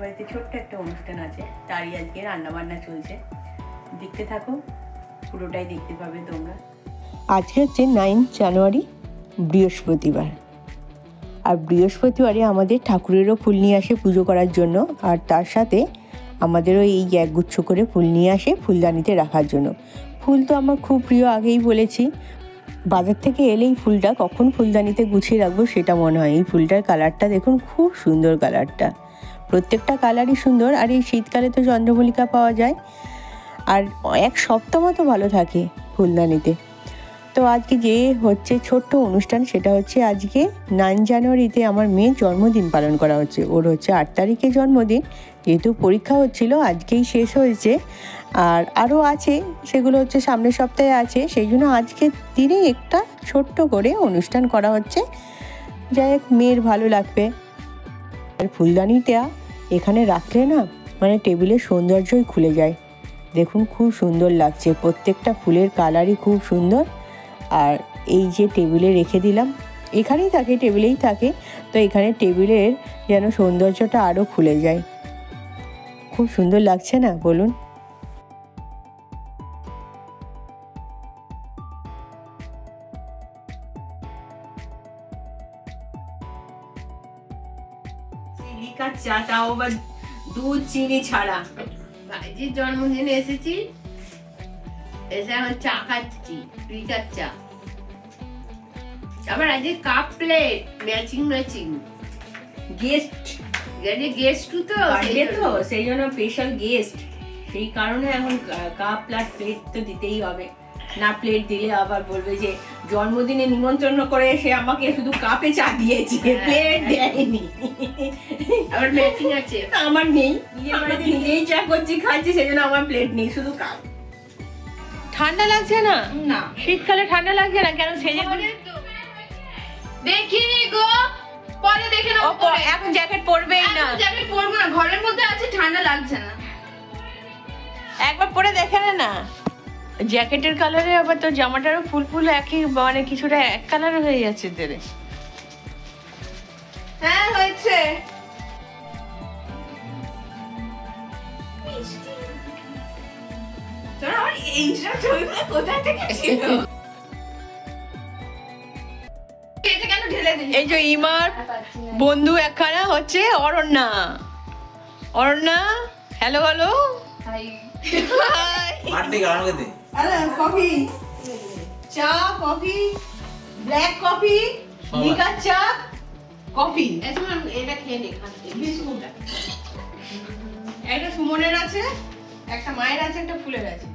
বাড়িতে ছোট্ট একটা অনুষ্ঠান আছে, তারই আজকে রান্নাবান্না চলছে। দেখতে থাকো, পুরোটাই দেখতে পাবে তোমরা। আজকে হচ্ছে 9 জানুয়ারি, বৃহস্পতিবার। আর বৃহস্পতিবারে আমাদের ঠাকুরেরও ফুল নিয়ে আসে পুজো করার জন্য, আর তার সাথে আমাদেরও এই একগুচ্ছ করে ফুল নিয়ে আসে ফুলদানিতে রাখার জন্য। ফুল তো আমার খুব প্রিয়, আগেই বলেছি। বাজার থেকে এলেই ফুলটা কখন ফুলদানিতে গুছিয়ে রাখবো সেটা মনে হয়। এই ফুলটার কালারটা দেখুন, খুব সুন্দর কালারটা, প্রত্যেকটা কালারই সুন্দর। আর এই শীতকালে তো চন্দ্রমল্লিকা পাওয়া যায়, আর এক সপ্তাহ মতো ভালো থাকে ফুলদানিতে। তো আজকে যে হচ্ছে ছোট্ট অনুষ্ঠান, সেটা হচ্ছে আজকে 9 জানুয়ারিতে আমার মেয়ের জন্মদিন পালন করা হচ্ছে। ওর হচ্ছে 8 তারিখে জন্মদিন, যেহেতু পরীক্ষা হচ্ছিল আজকেই শেষ হয়েছে, আর আরও আছে, সেগুলো হচ্ছে সামনের সপ্তাহে আছে। সেই জন্য আজকের দিনে একটা ছোট্ট করে অনুষ্ঠান করা হচ্ছে, যাই হোক মেয়ের ভালো লাগবে। আর ফুলদানিটা এখানে রাখলে না, মানে টেবিলের সৌন্দর্যই খুলে যায়। দেখুন খুব সুন্দর লাগছে, প্রত্যেকটা ফুলের কালারই খুব সুন্দর। আর এই যে টেবিলে রেখে দিলাম, এখানেই থাকে, টেবিলেই থাকে, তো এখানে টেবিলের যেন সৌন্দর্যটা আরও খুলে যায়। খুব সুন্দর লাগছে না বলুন? চিলিকা চা, তাও আবার দুধ চিনি ছাড়া। ভাইজির জন্মদিনে এসেছি, এসে এখন চা খাচ্ছি, লিকার চা। আবার আজকে cup plate matching guest, guest তো সেই জন্য স্পেশাল গেস্ট, সেই কারণে এখন কাপ প্লেট তো দিতেই হবে। না প্লেট দিলে আবার বলবে যে জন্মদিনে নিমন্ত্রণ করে সে আমাকে শুধু কাপে চা দিয়েছে, প্লেট দেয়নি। আবার ম্যাচিং আছে, আমার নেই, নিজের বাড়িতে নিজেই চা করছি, খাচ্ছি, সেই জন্য আমার প্লেট নেই, শুধু কাপ। ঠান্ডা লাগছে না? না, শীতকালে ঠান্ডা লাগছে না কেন? সেজে দেখিনি গো, পরে দেখে নাও। এখন জ্যাকেট পরবেই না, জ্যাকেট পরবো না, ঘরের মধ্যে আছে, ঠান্ডা লাগছে না। একবার পরে দেখে না। জ্যাকেটের কালারে আবার তো জামাটারও ফুল ফুল একই, মানে কিছুটা এক কালার হয়ে যাচ্ছে তেরে। হ্যাঁ হয়েছে। তোর আমার এইসব ছবিগুলো কোথা থেকে ছিল? এটা কেন ঢেলে দিলি? এই যে ইমার বন্ধু একখানা হচ্ছে Aranya. Aranya, hello hello. Hi. মাটি গানো দে। আরে কফি, চা, কফি, ব্ল্যাক কফি, লিকার চা, কফি, এটা খেয়ে নে, বিস্কুট। একটা সুমনের আছে, একটা মায়ের আছে, একটা ফুলের আছে।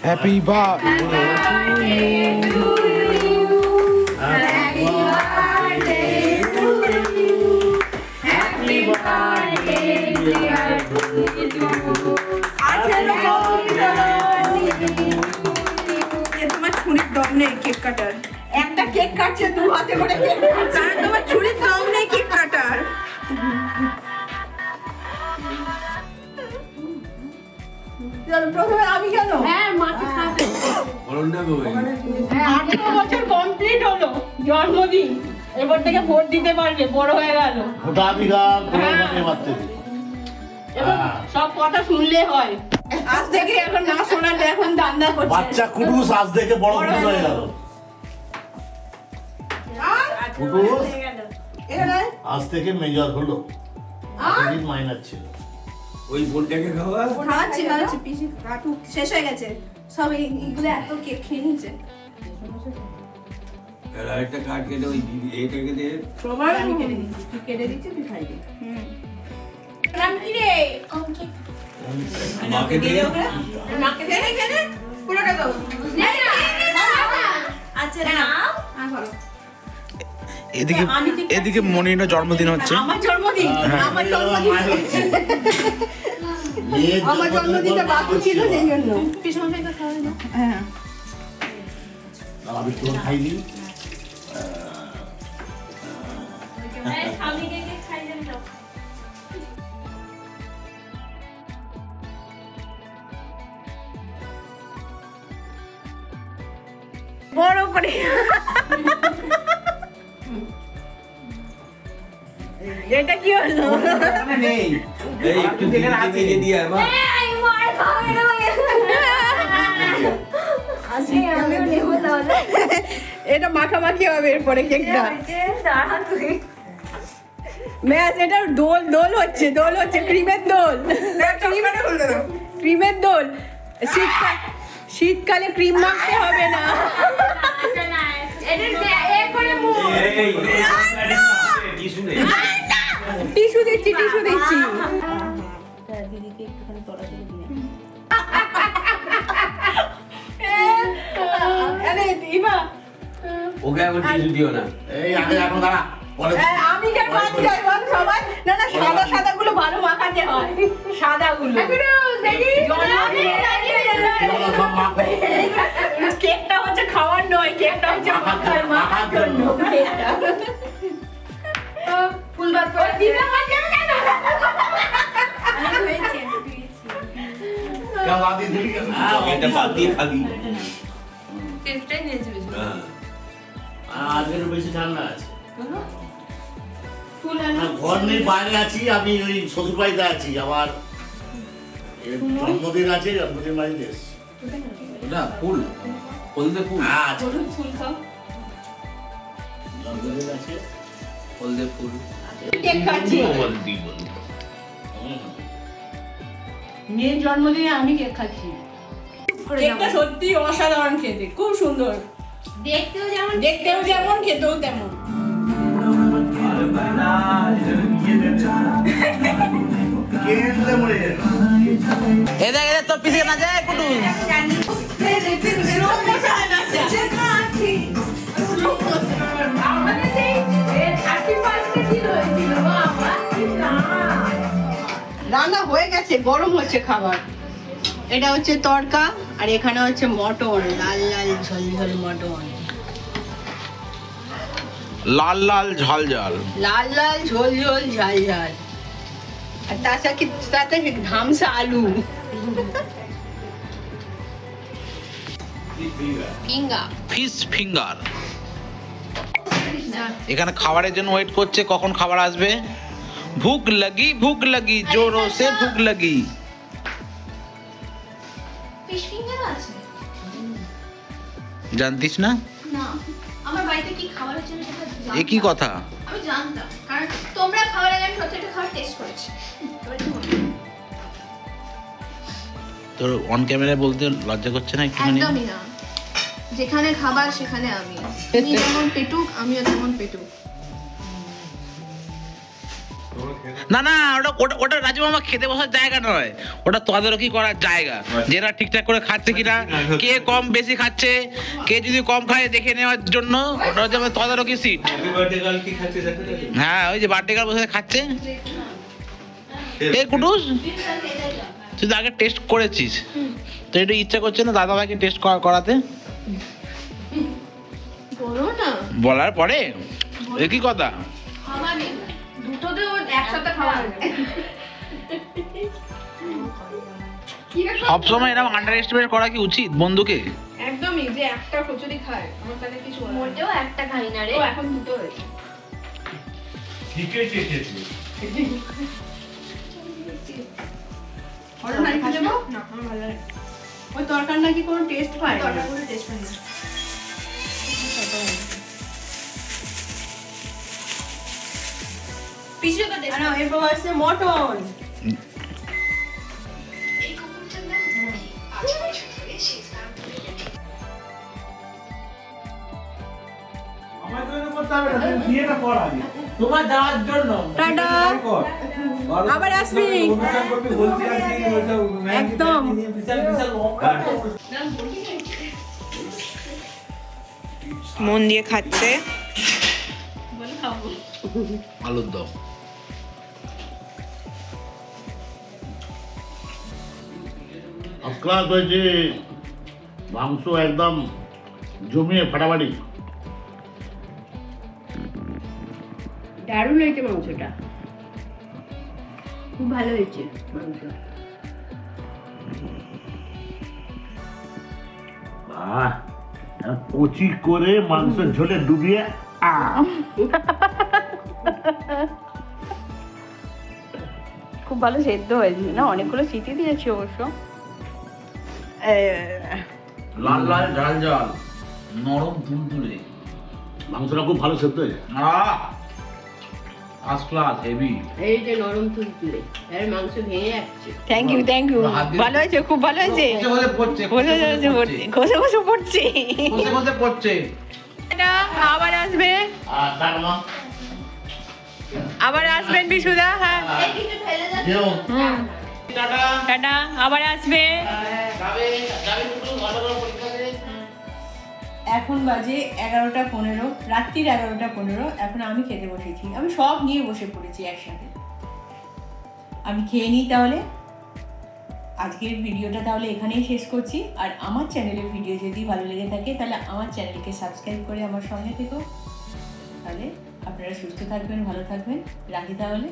Happy birthday to you. Happy birthday to you. Happy birthday dear to you. তোমার ছুরির দম নেই কেক কাটার। একটা কেক কাটছে, দু হাতে করে কেক কাটছে। কারণ তোমার ছুরির দম নেই কেক কাটার। প্রথমে আমি কেন? হ্যাঁ, মাকে খাবে। 18 বছর কমপ্লিট হলো, জন্মদিন, এবার থেকে ভোট দিতে পারবে, বড় হয়ে গেল। সব কথা শুনলে হয়, আজ থেকে এখন না শোনালে এখন দান্দা করছে। বাচ্চা কুটুস আজ থেকে বড় কুটুস হয়ে গেল। কুটুস আজ থেকে মেজর হলো, এতদিন মাইনার ছিল। ওই বোনটাকে খাওয়া। খাওয়াচ্ছি পিসি কাটু শেষ হয়ে গেছে সব, এইগুলো এত কেক খেয়ে নিচ্ছে। আর আরেকটা কাট কেটে ওই দিদি এটাকে দে। সবার আমি কেটে দিচ্ছি, তুই কেটে দিচ্ছি, তুই খাইবি। নাম কি রে? মাকে দে। মাকে দে রে, পুরোটা দাও। আচ্ছা নাও, আর বলো। এদিকে এদিকে মনির জন্মদিন হচ্ছে। আমার জন্মদিন, আমার জন্মদিন, আমার জন্মদিনটা বাকি ছিল সেই জন্য। পিসমশাইকে খাওয়াই দাও। হ্যাঁ, আমি তো খাইনি। করে এটা কি হলো? নেই এই একটু দিয়ে দিয়ে মা এটা মাখামাখি হবে এরপরে কেকটা। ম্যাচ এটা দোল হচ্ছে ক্রিমের দোল। ক্রিমের দোল শীতকালে ক্রিম মাখতে হবে না। টিস্যু দিচ্ছি দিদিকে একটুখানি তড়াতাড়ি দিয়ে ওকে আবার কিছু দিও না। এই আগে এখন দাঁড়া আমি কেন মাখতে যাই বল সবাই? না সাদা গুলো ভালো মাখাতে হয়। সাদা গুলো কেকটা হচ্ছে খাওয়ার নয়, কেকটা হচ্ছে মাখার জন্য। ফুল বাদ করে দিবে এটা বাদ দিয়ে খাবি। আজকে বেশি ঠান্ডা আছে। ঘর নেই, বাইরে আছি আমি, ওই শ্বশুর বাড়িতে আছি। আমার জন্মদিন আছে, জন্মদিন বাড়িতে এসছি। ওটা ফুল হলদে ফুল। আচ্ছা জন্মদিন আছে, হলদে ফুল। কেক খাচ্ছি। মেয়ের জন্মদিনে আমি কেক খাচ্ছি। কেকটা সত্যি অসাধারণ খেতে, খুব সুন্দর। দেখতেও যেমন খেতেও তেমন। এদের তো পিছিয়ে না যায় কুটু। রান্না হয়ে গেছে, গরম হচ্ছে খাবার। এটা হচ্ছে তড়কা, আর এখানে হচ্ছে মটন, লাল লাল ঝোল ঝোল মটন। লাল লাল ঝাল ঝাল, লাল লাল ঝোল ঝোল ঝাল ঝাল, আর তার সাথে ধামসা আলু। Fish finger. এখানে খাবারের জন্য ওয়েট করছে, কখন খাবার আসবে। ভুক লাগি জোরো সে ভুক লাগি। ফিশ ফিঙ্গার আছে? জানতিস না? না, আমার বাড়িতে কি খাবারের জন্য সেটা জানতাম। এ কি কথা? আমি জানতাম, কারণ তোমরা খাওয়ার আগে আমি প্রত্যেকটা খাবার টেস্ট করেছি। তোর অন ক্যামেরায় বলতে লজ্জা করছে না একটুখানি? একদমই না, যেখানে খাবার সেখানে আমি। তুমি যেমন পেটুক, আমিও তেমন পেটুক। না না, ওটা রাজু মামা খেতে বসার জায়গা নয়, ওটা তদারকি করার জায়গা। যারা ঠিকঠাক করে খাচ্ছে কিনা, কে কম বেশি খাচ্ছে, কে যদি কম খায় দেখে নেওয়ার জন্য ওটা হচ্ছে আমাদের তদারকি সিট। হ্যাঁ, ওই যে বার্থডে গার্ল বসে খাচ্ছে। এই কুটুস, তুই তো আগে টেস্ট করেছিস, তো এটা ইচ্ছা করছে না দাদা ভাইকে টেস্ট করাতে? বলো না, বলার পরে এ কি কথা? খাবার নেই, দুটোতে ওর একসাথে খাওয়া হয়ে যাবে। সবসময় এরকম আন্ডার এস্টিমেট করা কি উচিত বন্ধুকে? একদমই, যে একটা কচুরি খায় আমার তাহলে কিছু মোটেও একটা খাই না রে, ও এখন দুটো হয়েছে। ওটা নাকি দেবো না, আমার ভালো লাগে। ওই তরকার নাকি কোনো টেস্ট পায় না। তরকারিগুলো টেস্ট হয় না। পিছনে তো টেস্ট। না, এরপর আছে মটন। তোমার যাওয়ার জন্য টাটা। আবার আসবি একদম। মন দিয়ে খাচ্ছে। আলুর দম। ক্লাস হয়েছে, মাংস একদম জমিয়ে ফাটাফাটি। দারুণ হয়েছে মাংসটা, খুব ভালো হয়েছে মাংস। কচি করে মাংসের ঝোলে ডুবিয়ে খুব ভালো সেদ্ধ হয়েছে না, অনেকগুলো সিটি দিয়েছি অবশ্য। লাল লাল ঝাল ঝাল নরম তুলতুলে, মাংসটা খুব ভালো সেদ্ধ হয়েছে। First class heavy. এই যে নরম তুলতুলে, এর মাংস ভেঙে যাচ্ছে। থ্যাংক ইউ, ভালো হয়েছে, খুব ভালো হয়েছে। পড়ছে ঘষে ঘষে ঘষে পড়ছে। পড়ছে। এটা আবার আসবে, আর তার মা আবার আসবেন বিশুদা। হ্যাঁ কিছু ফেলে যাচ্ছে। টাটা। টাটা, আবার আসবে। এখন বাজে 11:15, রাত্রির 11:15। এখন আমি খেতে বসেছি, আমি সব নিয়ে বসে পড়েছি একসাথে। আমি খেয়ে নিই তাহলে। আজকের ভিডিওটা তাহলে এখানেই শেষ করছি। আর আমার চ্যানেলের ভিডিও যদি ভালো লেগে থাকে তাহলে আমার চ্যানেলকে সাবস্ক্রাইব করে আমার সঙ্গে থেকো। তাহলে আপনারা সুস্থ থাকবেন, ভালো থাকবেন। রাখি তাহলে।